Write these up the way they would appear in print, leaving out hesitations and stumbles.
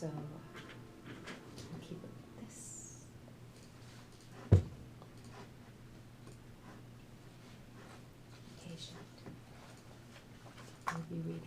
So I'll keep it like this. Patient. I'll be reading.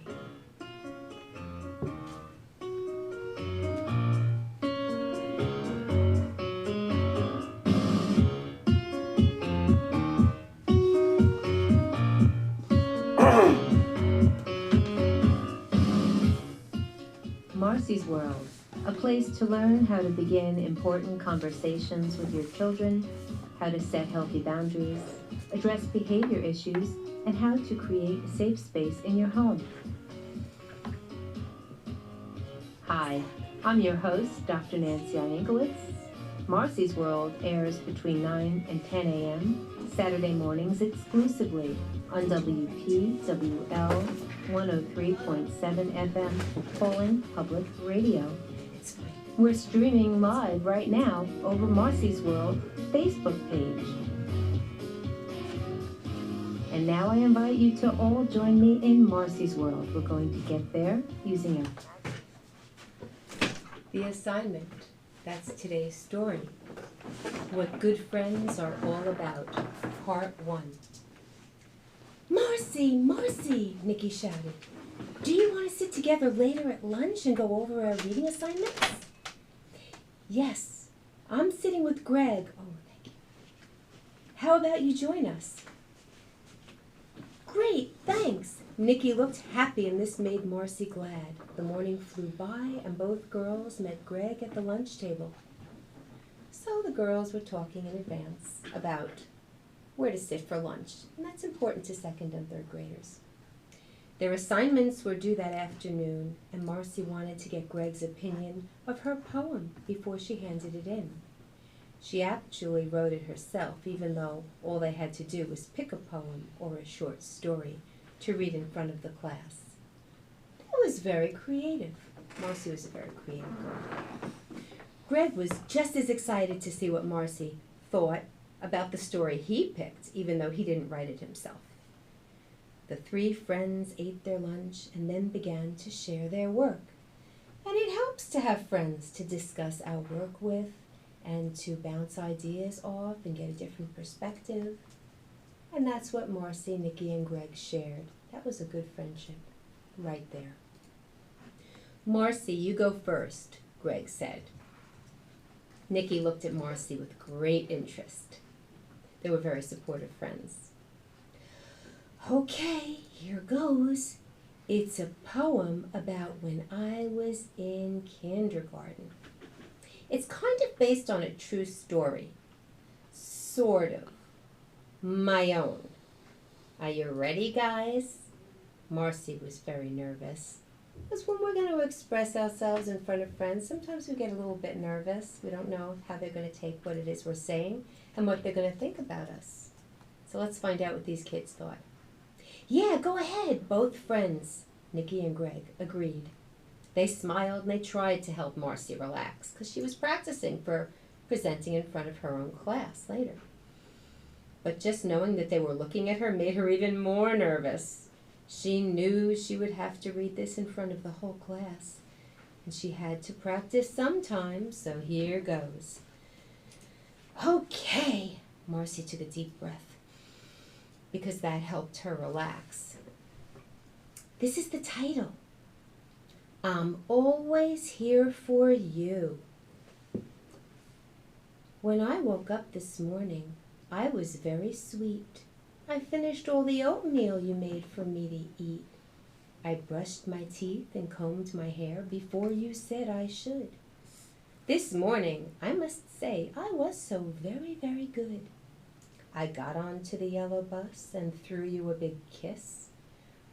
Marcy's World, a place to learn how to begin important conversations with your children, how to set healthy boundaries, address behavior issues, and how to create a safe space in your home. Hi, I'm your host, Dr. Nancy Inkowitz. Marcy's World airs between 9 and 10 a.m. Saturday mornings exclusively on WPWL 103.7 FM, Poland Public Radio. We're streaming live right now over Marcy's World Facebook page. And now I invite you to all join me in Marcy's World. We're going to get there using the assignment. That's today's story. What Good Friends Are All About, Part 1. Marcy, Marcy, Niki shouted. Do you want to sit together later at lunch and go over our reading assignments? Yes, I'm sitting with Greg. Oh, thank you. How about you join us? Great, thanks. Niki looked happy and this made Marcy glad. The morning flew by and both girls met Greg at the lunch table. So the girls were talking in advance about where to sit for lunch, and that's important to second and third graders. Their assignments were due that afternoon, and Marcy wanted to get Greg's opinion of her poem before she handed it in. She actually wrote it herself, even though all they had to do was pick a poem or a short story to read in front of the class. It was very creative. Marcy was a very creative girl. Greg was just as excited to see what Marcy thought about the story he picked, even though he didn't write it himself. The three friends ate their lunch and then began to share their work. And it helps to have friends to discuss our work with and to bounce ideas off and get a different perspective. And that's what Marcy, Niki, and Greg shared. That was a good friendship, right there. Marcy, you go first, Greg said. Niki looked at Marcy with great interest. They were very supportive friends. Okay, here goes. It's a poem about when I was in kindergarten. It's kind of based on a true story. Sort of. My own. Are you ready, guys? Marcy was very nervous. Because when we're going to express ourselves in front of friends, sometimes we get a little bit nervous. We don't know how they're going to take what it is we're saying and what they're going to think about us. So let's find out what these kids thought. Yeah, go ahead, both friends, Niki and Greg, agreed. They smiled and they tried to help Marcy relax because she was practicing for presenting in front of her own class later. But just knowing that they were looking at her made her even more nervous. She knew she would have to read this in front of the whole class, and she had to practice sometime, so here goes. Okay, Marcy took a deep breath, because that helped her relax. This is the title. I'm always here for you. When I woke up this morning, I was very sweet. I finished all the oatmeal you made for me to eat. I brushed my teeth and combed my hair before you said I should. This morning, I must say, I was so very, very good. I got onto the yellow bus and threw you a big kiss.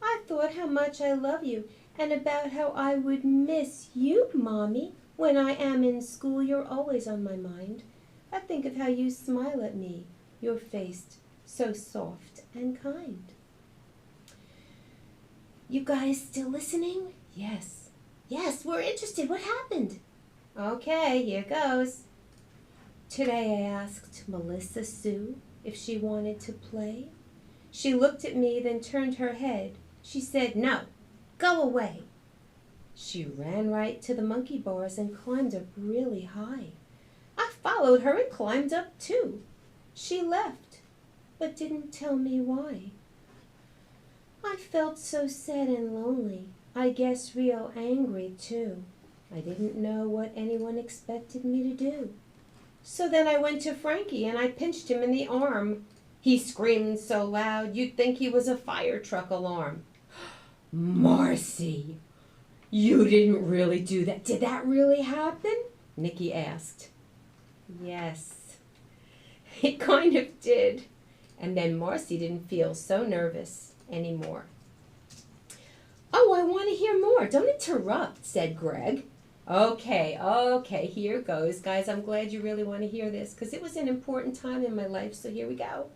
I thought how much I love you and about how I would miss you, Mommy. When I am in school, you're always on my mind. I think of how you smile at me, your face so soft and kind. You guys still listening? Yes. Yes, we're interested. What happened? Okay, here goes. Today I asked Melissa Sue if she wanted to play. She looked at me, then turned her head. She said, no, go away. She ran right to the monkey bars and climbed up really high. I followed her and climbed up too. She left, but didn't tell me why. I felt so sad and lonely, I guess real angry too. I didn't know what anyone expected me to do. So then I went to Frankie and I pinched him in the arm. He screamed so loud you'd think he was a fire truck alarm. Marcy, you didn't really do that. Did that really happen? Niki asked. Yes, it kind of did. And then Marcy didn't feel so nervous anymore. Oh, I want to hear more. Don't interrupt, said Greg. Okay, here goes. Guys, I'm glad you really want to hear this because it was an important time in my life, so here we go.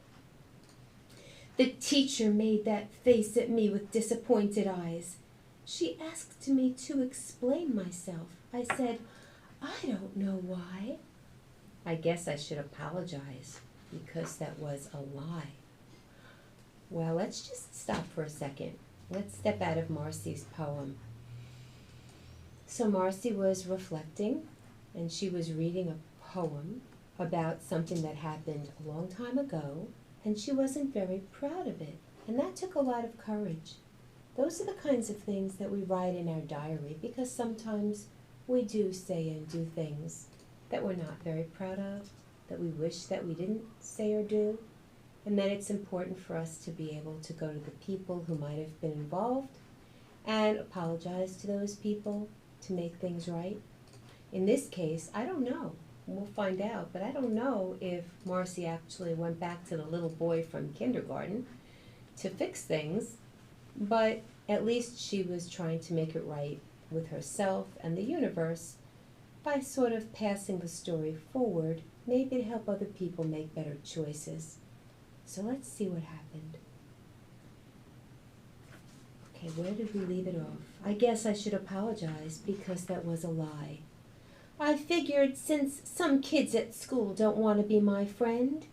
The teacher made that face at me with disappointed eyes. She asked me to explain myself. I said, I don't know why. I guess I should apologize because that was a lie. Well, let's just stop for a second. Let's step out of Marcy's poem. So Marcy was reflecting, and she was reading a poem about something that happened a long time ago, and she wasn't very proud of it. And that took a lot of courage. Those are the kinds of things that we write in our diary because sometimes we do say and do things that we're not very proud of, that we wish that we didn't say or do. And then it's important for us to be able to go to the people who might have been involved and apologize to those people to make things right. In this case, I don't know. We'll find out, but I don't know if Marcy actually went back to the little boy from kindergarten to fix things, but at least she was trying to make it right with herself and the universe by sort of passing the story forward, maybe to help other people make better choices. So let's see what happened. Okay, where did we leave it off? I guess I should apologize because that was a lie. I figured since some kids at school don't want to be my friend,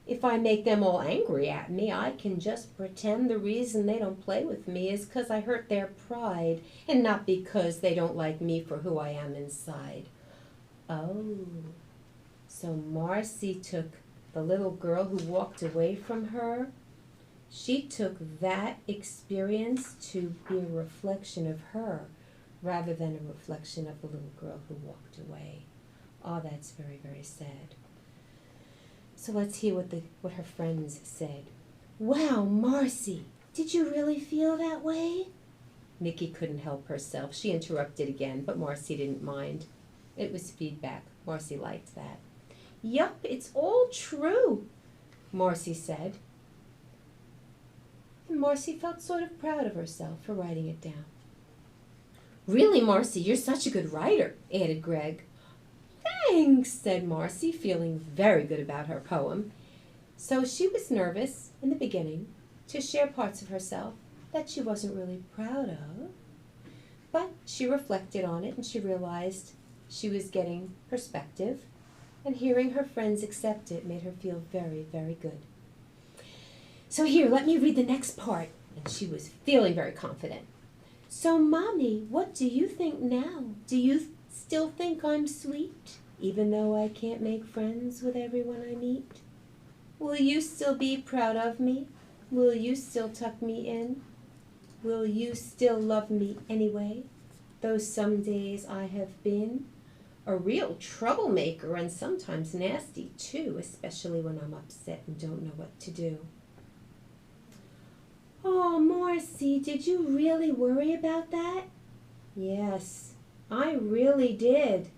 if I make them all angry at me, I can just pretend the reason they don't play with me is because I hurt their pride and not because they don't like me for who I am inside. Oh, so Marcy took the little girl who walked away from her. She took that experience to be a reflection of her rather than a reflection of the little girl who walked away. Oh, that's very, very sad. So let's hear what her friends said. Wow, Marcy, did you really feel that way? Niki couldn't help herself. She interrupted again, but Marcy didn't mind. It was feedback. Marcy liked that. Yup, it's all true, Marcy said. And Marcy felt sort of proud of herself for writing it down. Really, Marcy, you're such a good writer, added Greg. Thanks, said Marcy, feeling very good about her poem. So she was nervous in the beginning to share parts of herself that she wasn't really proud of, but she reflected on it and she realized she was getting perspective, and hearing her friends accept it made her feel very, very good. So here, let me read the next part. And she was feeling very confident. So, Mommy, what do you think now? Do you still think I'm sweet, even though I can't make friends with everyone I meet? Will you still be proud of me? Will you still tuck me in? Will you still love me anyway, though some days I have been a real troublemaker and sometimes nasty too, especially when I'm upset and don't know what to do? Oh, Marcy, did you really worry about that? Yes, I really did.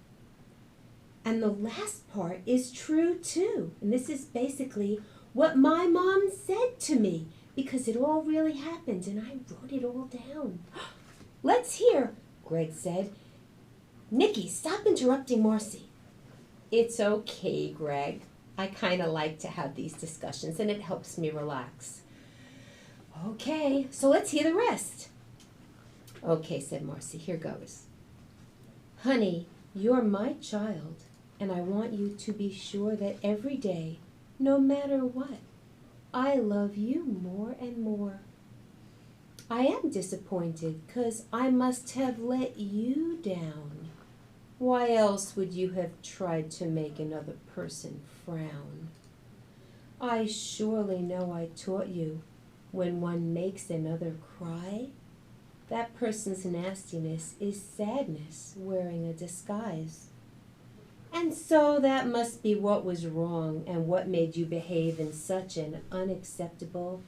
And the last part is true too. And this is basically what my mom said to me because it all really happened and I wrote it all down. Let's hear, Greg said. Niki, stop interrupting Marcy. It's okay, Greg. I kind of like to have these discussions and it helps me relax. Okay, so let's hear the rest. Okay, said Marcy, here goes. Honey, you're my child, and I want you to be sure that every day, no matter what, I love you more and more. I am disappointed 'cause I must have let you down. Why else would you have tried to make another person frown? I surely know I taught you when one makes another cry, that person's nastiness is sadness wearing a disguise. And so that must be what was wrong and what made you behave in such an unacceptable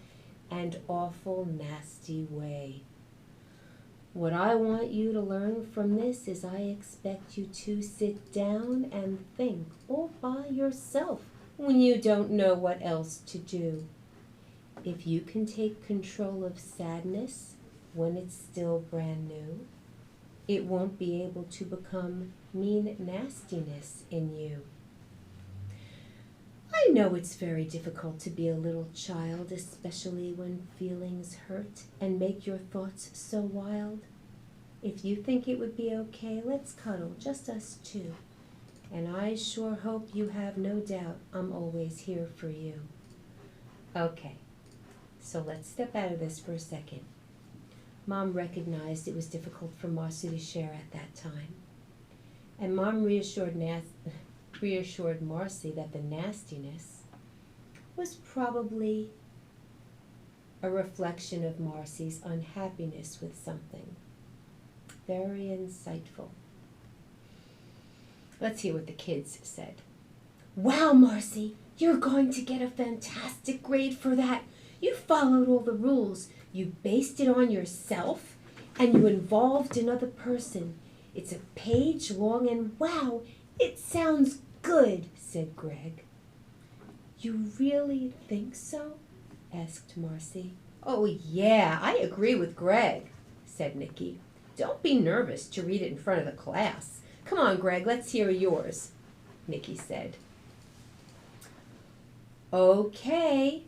and awful, nasty way. What I want you to learn from this is I expect you to sit down and think all by yourself when you don't know what else to do. If you can take control of sadness when it's still brand new, it won't be able to become mean nastiness in you. I know it's very difficult to be a little child, especially when feelings hurt and make your thoughts so wild. If you think it would be okay, let's cuddle, just us two. And I sure hope you have no doubt I'm always here for you. Okay, so let's step out of this for a second. Mom recognized it was difficult for Marcy to share at that time. And Mom reassured Marcy that the nastiness was probably a reflection of Marcy's unhappiness with something. Very insightful. Let's hear what the kids said. Wow, Marcy, you're going to get a fantastic grade for that. You followed all the rules. You based it on yourself, and you involved another person. It's a page long, and wow, it sounds good, said Greg. You really think so? Asked Marcy. Oh, yeah, I agree with Greg, said Niki. Don't be nervous to read it in front of the class. Come on, Greg, let's hear yours, Niki said. Okay,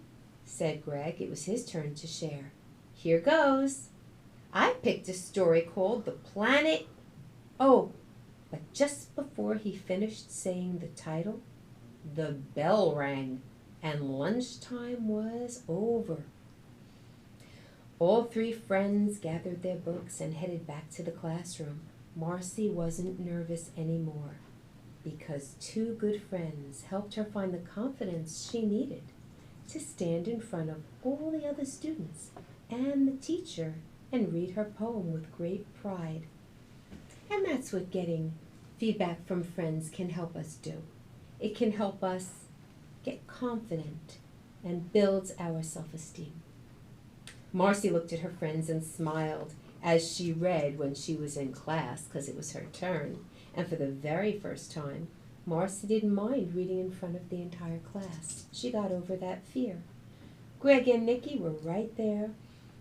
said Greg. It was his turn to share. Here goes. I picked a story called The Planet. Oh, but just before he finished saying the title, the bell rang and lunchtime was over. All three friends gathered their books and headed back to the classroom. Marcy wasn't nervous anymore because two good friends helped her find the confidence she needed to stand in front of all the other students and the teacher and read her poem with great pride. And that's what getting feedback from friends can help us do. It can help us get confident and builds our self-esteem. Marcy looked at her friends and smiled as she read when she was in class because it was her turn. And for the very first time, Marcy didn't mind reading in front of the entire class. She got over that fear. Greg and Niki were right there,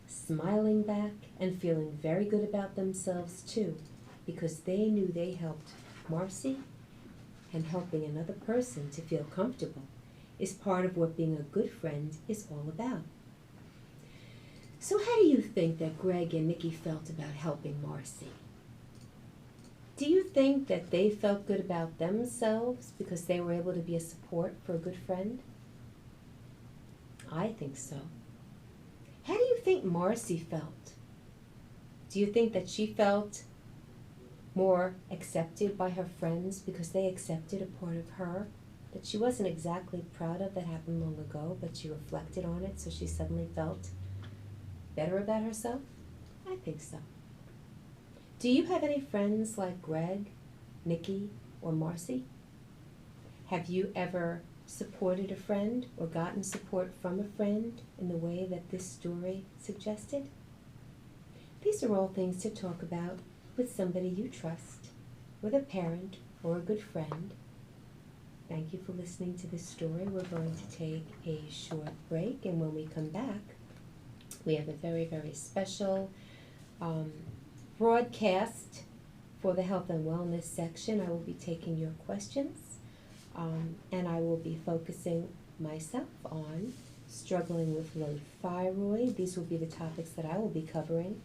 smiling back and feeling very good about themselves too, because they knew they helped Marcy, and helping another person to feel comfortable is part of what being a good friend is all about. So how do you think that Greg and Niki felt about helping Marcy? Do you think that they felt good about themselves because they were able to be a support for a good friend? I think so. How do you think Marcy felt? Do you think that she felt more accepted by her friends because they accepted a part of her that she wasn't exactly proud of that happened long ago, but she reflected on it, so she suddenly felt better about herself? I think so. Do you have any friends like Greg, Niki, or Marcy? Have you ever supported a friend or gotten support from a friend in the way that this story suggested? These are all things to talk about with somebody you trust, with a parent or a good friend. Thank you for listening to this story. We're going to take a short break, and when we come back, we have a very, very special broadcast for the health and wellness section. I will be taking your questions, and I will be focusing myself on struggling with low thyroid. These will be the topics that I will be covering,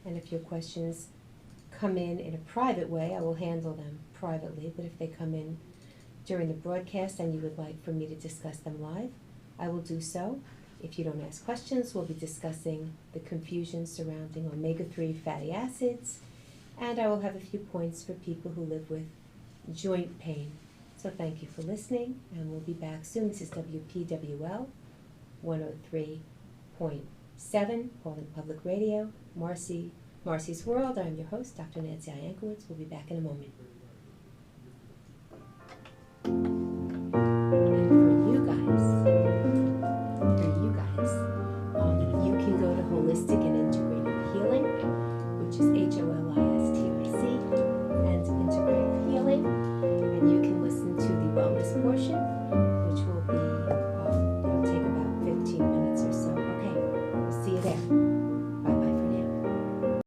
and if your questions come in a private way, I will handle them privately, but if they come in during the broadcast and you would like for me to discuss them live, I will do so. If you don't ask questions, we'll be discussing the confusion surrounding omega-3 fatty acids, and I will have a few points for people who live with joint pain. So thank you for listening, and we'll be back soon. This is WPWL 103.7, Paulding Public Radio, Marcy's World. I'm your host, Dr. Nancy Iankowitz. We'll be back in a moment.